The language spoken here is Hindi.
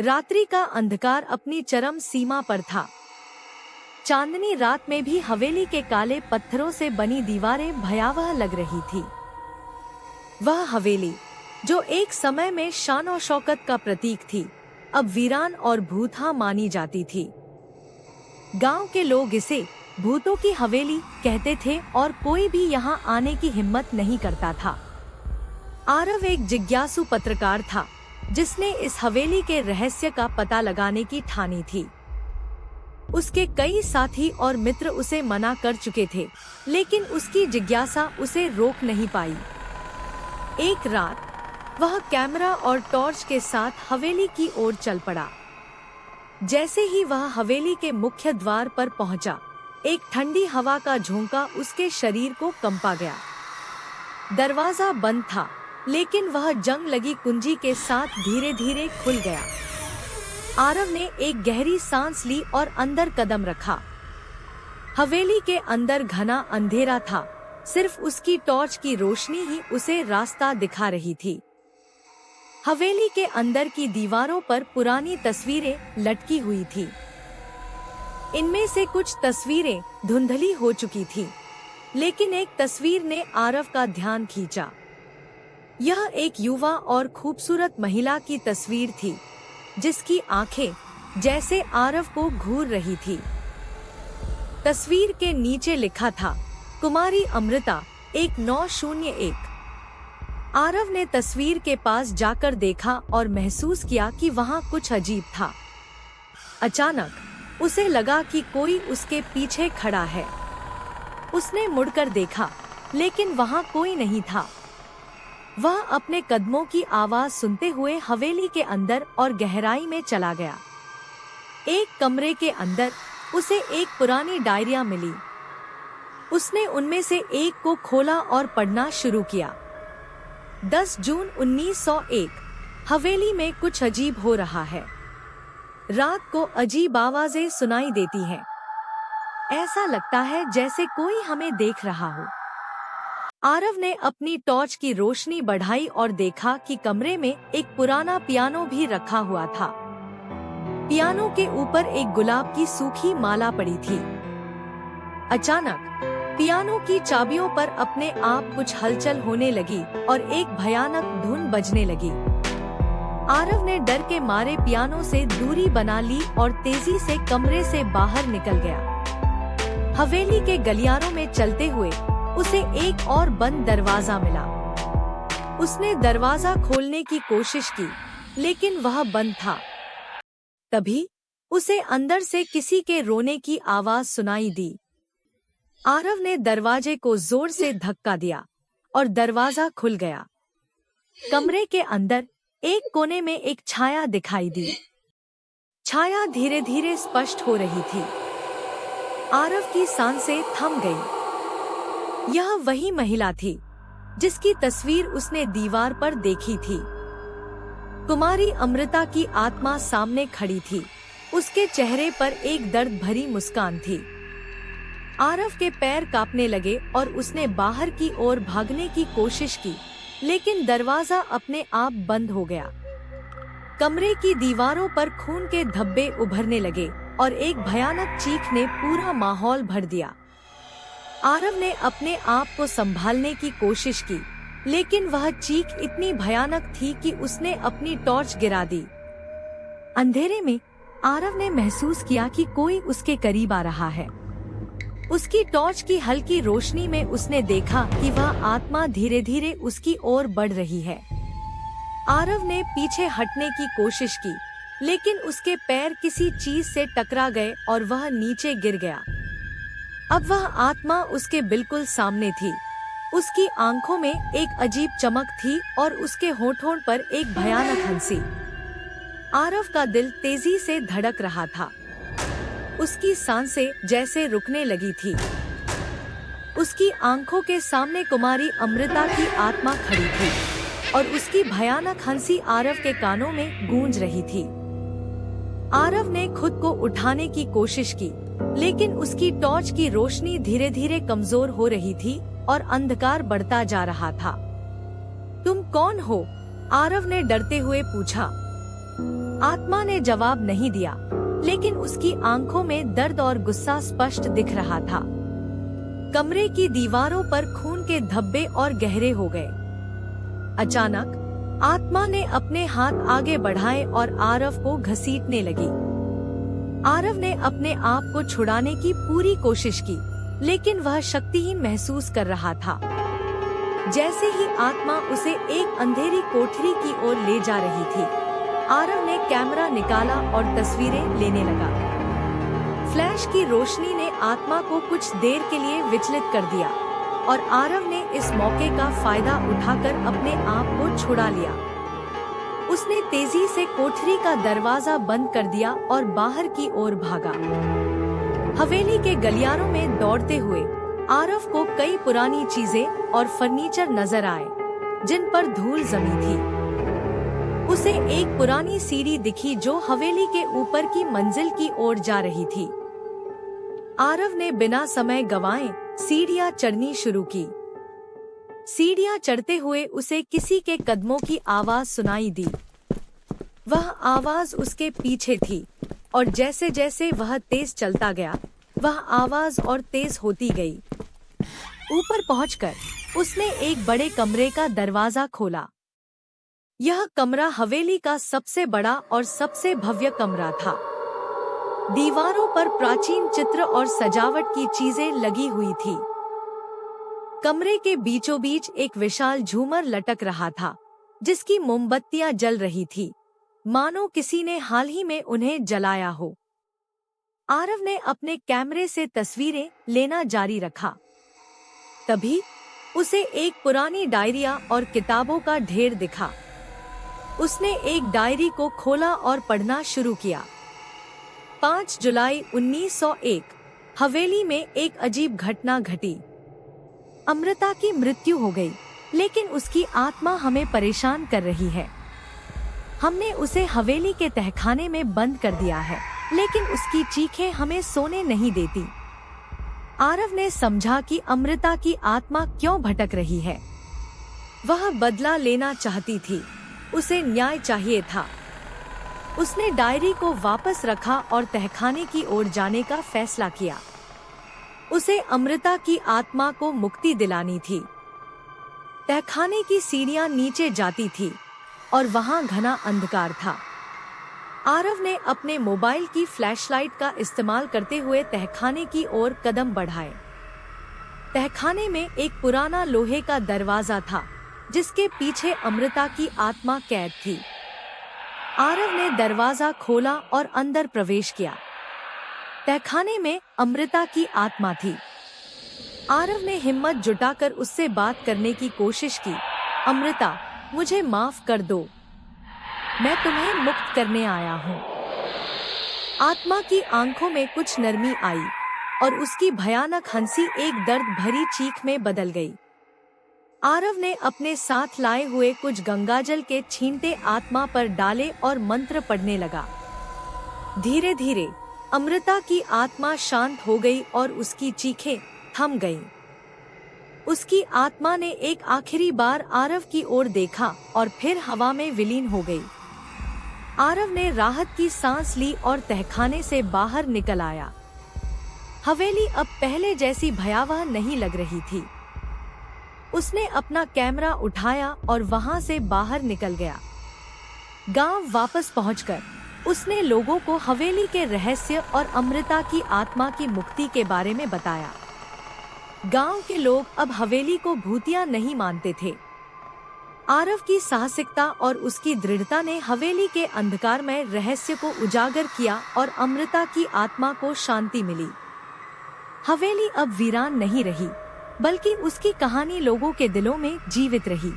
रात्रि का अंधकार अपनी चरम सीमा पर था। चांदनी रात में भी हवेली के काले पत्थरों से बनी दीवारें भयावह लग रही थी। वह हवेली जो एक समय में शान और शौकत का प्रतीक थी, अब वीरान और भूतहा मानी जाती थी। गांव के लोग इसे भूतों की हवेली कहते थे और कोई भी यहां आने की हिम्मत नहीं करता था। आरव एक जिज्ञासु पत्रकार था जिसने इस हवेली के रहस्य का पता लगाने की ठानी थी। उसके कई साथी और मित्र उसे मना कर चुके थे, लेकिन उसकी जिज्ञासा उसे रोक नहीं पाई। एक रात वह कैमरा और टॉर्च के साथ हवेली की ओर चल पड़ा। जैसे ही वह हवेली के मुख्य द्वार पर पहुंचा, एक ठंडी हवा का झोंका उसके शरीर को कंपा गया। दरवाजा बंद था, लेकिन वह जंग लगी कुंजी के साथ धीरे धीरे खुल गया। आरव ने एक गहरी सांस ली और अंदर कदम रखा। हवेली के अंदर घना अंधेरा था, सिर्फ उसकी टॉर्च की रोशनी ही उसे रास्ता दिखा रही थी। हवेली के अंदर की दीवारों पर पुरानी तस्वीरें लटकी हुई थी। इनमें से कुछ तस्वीरें धुंधली हो चुकी थी, लेकिन एक तस्वीर ने आरव का ध्यान खींचा। यह एक युवा और खूबसूरत महिला की तस्वीर थी, जिसकी आंखें जैसे आरव को घूर रही थी। तस्वीर के नीचे लिखा था, कुमारी अमृता 1901। आरव ने तस्वीर के पास जाकर देखा और महसूस किया कि वहाँ कुछ अजीब था। अचानक उसे लगा कि कोई उसके पीछे खड़ा है। उसने मुड़कर देखा, लेकिन वहाँ कोई नहीं था। वह अपने कदमों की आवाज सुनते हुए हवेली के अंदर और गहराई में चला गया। एक कमरे के अंदर उसे एक पुरानी डायरिया मिली। उसने उनमें से एक को खोला और पढ़ना शुरू किया। 10 जून 1901। हवेली में कुछ अजीब हो रहा है। रात को अजीब आवाजें सुनाई देती हैं। ऐसा लगता है जैसे कोई हमें देख रहा हो। आरव ने अपनी टॉर्च की रोशनी बढ़ाई और देखा कि कमरे में एक पुराना पियानो भी रखा हुआ था। पियानो के ऊपर एक गुलाब की सूखी माला पड़ी थी। अचानक पियानो की चाबियों पर अपने आप कुछ हलचल होने लगी और एक भयानक धुन बजने लगी। आरव ने डर के मारे पियानो से दूरी बना ली और तेजी से कमरे से बाहर निकल गया। हवेली के गलियारों में चलते हुए उसे एक और बंद दरवाजा मिला। उसने दरवाजा खोलने की कोशिश की, लेकिन वह बंद था। तभी उसे अंदर से किसी के रोने की आवाज सुनाई दी। आरव ने दरवाजे को जोर से धक्का दिया और दरवाजा खुल गया। कमरे के अंदर एक कोने में एक छाया दिखाई दी। छाया धीरे धीरे स्पष्ट हो रही थी। आरव की सांसें थम गईं। यह वही महिला थी जिसकी तस्वीर उसने दीवार पर देखी थी। कुमारी अमृता की आत्मा सामने खड़ी थी। उसके चेहरे पर एक दर्द भरी मुस्कान थी। आरव के पैर कांपने लगे और उसने बाहर की ओर भागने की कोशिश की, लेकिन दरवाजा अपने आप बंद हो गया। कमरे की दीवारों पर खून के धब्बे उभरने लगे और एक भयानक चीख ने पूरा माहौल भर दिया। आरव ने अपने आप को संभालने की कोशिश की, लेकिन वह चीख इतनी भयानक थी कि उसने अपनी टॉर्च गिरा दी। अंधेरे में आरव ने महसूस किया कि कोई उसके करीब आ रहा है। उसकी टॉर्च की हल्की रोशनी में उसने देखा कि वह आत्मा धीरे धीरे उसकी ओर बढ़ रही है। आरव ने पीछे हटने की कोशिश की, लेकिन उसके पैर किसी चीज से टकरा गए और वह नीचे गिर गया। अब वह आत्मा उसके बिल्कुल सामने थी। उसकी आंखों में एक अजीब चमक थी और उसके होठों पर एक भयानक हंसी। आरव का दिल तेजी से धड़क रहा था। उसकी सांसें जैसे रुकने लगी थी। उसकी आंखों के सामने कुमारी अमृता की आत्मा खड़ी थी और उसकी भयानक हंसी आरव के कानों में गूंज रही थी। आरव ने खुद को उठाने की कोशिश की, लेकिन उसकी टॉर्च की रोशनी धीरे धीरे कमजोर हो रही थी और अंधकार बढ़ता जा रहा था। तुम कौन हो? आरव ने डरते हुए पूछा। आत्मा ने जवाब नहीं दिया, लेकिन उसकी आंखों में दर्द और गुस्सा स्पष्ट दिख रहा था। कमरे की दीवारों पर खून के धब्बे और गहरे हो गए। अचानक आत्मा ने अपने हाथ आगे बढ़ाए और आरव को घसीटने लगी। आरव ने अपने आप को छुड़ाने की पूरी कोशिश की, लेकिन वह शक्तिहीन महसूस कर रहा था। जैसे ही आत्मा उसे एक अंधेरी कोठरी की ओर ले जा रही थी, आरव ने कैमरा निकाला और तस्वीरें लेने लगा। फ्लैश की रोशनी ने आत्मा को कुछ देर के लिए विचलित कर दिया और आरव ने इस मौके का फायदा उठाकर अपने आप को छुड़ा लिया। उसने तेजी से कोठरी का दरवाजा बंद कर दिया और बाहर की ओर भागा। हवेली के गलियारों में दौड़ते हुए आरव को कई पुरानी चीजें और फर्नीचर नजर आए, जिन पर धूल जमी थी। उसे एक पुरानी सीढ़ी दिखी जो हवेली के ऊपर की मंजिल की ओर जा रही थी। आरव ने बिना समय गंवाए सीढ़ियां चढ़नी शुरू की। सीढ़ियां चढ़ते हुए उसे किसी के कदमों की आवाज सुनाई दी। वह आवाज उसके पीछे थी और जैसे जैसे वह तेज चलता गया, वह आवाज और तेज होती गई। ऊपर पहुंचकर उसने एक बड़े कमरे का दरवाजा खोला। यह कमरा हवेली का सबसे बड़ा और सबसे भव्य कमरा था। दीवारों पर प्राचीन चित्र और सजावट की चीजें लगी हुई थी। कमरे के बीचों बीच एक विशाल झूमर लटक रहा था, जिसकी मोमबत्तियां जल रही थी, मानो किसी ने हाल ही में उन्हें जलाया हो। आरव ने अपने कैमरे से तस्वीरें लेना जारी रखा। तभी उसे एक पुरानी डायरिया और किताबों का ढेर दिखा। उसने एक डायरी को खोला और पढ़ना शुरू किया। 5 जुलाई 1901 हवेली में एक अजीब घटना घटी। अमृता की मृत्यु हो गई, लेकिन उसकी आत्मा हमें परेशान कर रही है। हमने उसे हवेली के तहखाने में बंद कर दिया है, लेकिन उसकी चीखें हमें सोने नहीं देती। आरव ने समझा कि अमृता की आत्मा क्यों भटक रही है। वह बदला लेना चाहती थी, उसे न्याय चाहिए था। उसने डायरी को वापस रखा और तहखाने की ओर जाने का फैसला किया। उसे अमृता की आत्मा को मुक्ति दिलानी थी। तहखाने की सीढ़ियां नीचे जाती थी और वहां घना अंधकार था। आरव ने अपने मोबाइल की फ्लैशलाइट का इस्तेमाल करते हुए तहखाने की ओर कदम बढ़ाए। तहखाने में एक पुराना लोहे का दरवाजा था, जिसके पीछे अमृता की आत्मा कैद थी। आरव ने दरवाजा खोला और अंदर प्रवेश किया। तहखाने में अमृता की आत्मा थी। आरव ने हिम्मत जुटाकर उससे बात करने की कोशिश की। अमृता, मुझे माफ कर दो, मैं तुम्हें मुक्त करने आया हूँ। आत्मा की आंखों में कुछ नरमी आई और उसकी भयानक हंसी एक दर्द भरी चीख में बदल गई। आरव ने अपने साथ लाए हुए कुछ गंगाजल के छींटे आत्मा पर डाले और मंत्र पढ़ने लगा। धीरे धीरे अमृता की आत्मा शांत हो गई और उसकी चीखें थम गईं। उसकी आत्मा ने एक आखिरी बार आरव की ओर देखा और फिर हवा में विलीन हो गई। आरव ने राहत की सांस ली और तहखाने से बाहर निकल आया। हवेली अब पहले जैसी भयावह नहीं लग रही थी। उसने अपना कैमरा उठाया और वहां से बाहर निकल गया। गांव वापस पहुंचकर उसने लोगों को हवेली के रहस्य और अमृता की आत्मा की मुक्ति के बारे में बताया। गांव के लोग अब हवेली को भूतिया नहीं मानते थे। आरव की साहसिकता और उसकी दृढ़ता ने हवेली के अंधकारमय रहस्य को उजागर किया और अमृता की आत्मा को शांति मिली। हवेली अब वीरान नहीं रही, बल्कि उसकी कहानी लोगों के दिलों में जीवित रही।